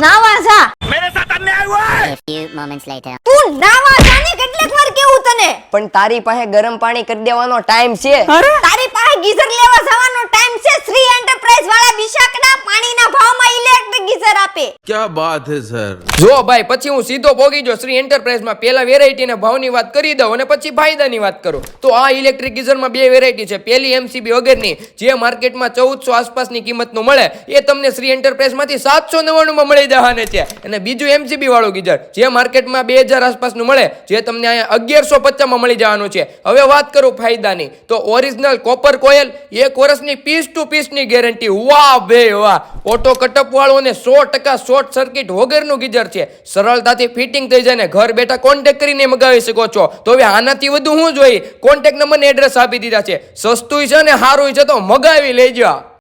નાવા જા. मेरे साथ अन्याय हुआ है। A few moments later. તું નાવા જા ને કેટલીક વાર કેવું તને? પણ તારી પાસે ગરમ પાણી કરી દેવાનો ટાઈમ છે? તારી પાસે ગીઝર લેવા જવાનો ટાઈમ છે? શ્રી એન્ટરપ્રાઇઝ વાળા વિશાખના પાણીના ભાવમાં ઇલેક્ટ્રિક ગીઝર આપે. क्या बात है सर। જો ભાઈ પછી હું સીધો પોગી જો શ્રી એન્ટરપ્રાઇઝમાં પેલા વેરાયટીના ભાવની વાત કરી દઉં અને પછી ફાયદાની વાત કરું તો આ ઇલેક્ટ્રિક ગીઝરમાં બે વેરાયટી છે. પેલી એમસીબી વગરની જે માર્કેટમાં 1400 આસપાસની કિંમતનું મળે એ તમને શ્રી એન્ટરપ્રાઇઝમાંથી 799 માં મળી જવાને છે. અને બીજું એમસીબી વાળું ગીઝર જે માર્કેટમાં 2000 આસપાસનું મળે જે તમને અહીંયા 1150 માં મળી જવાનું છે. હવે વાત કરું ફાયદાની તો ઓરિજિનલ કોપર કોઇલ 1 વર્ષની પીસ ટુ પીસની ગેરંટી. વાહ બે વાહ. ઓટો કટઅપ વાળું અને 100% શોર્ટ સર્કિટ વગરનું ગીઝર છે. સરળતાથી ફિટિંગ થઈ જાય ને ઘર બેઠા કોન્ટેક્ટ કરીને મગાવી શકો છો. તો હવે આનાથી વધુ શું જોઈએ? કોન્ટેક્ટ નંબર ને એડ્રેસ આપી દીધા છે. સસ્તું છે ને સારું છે તો મગાવી લેજો.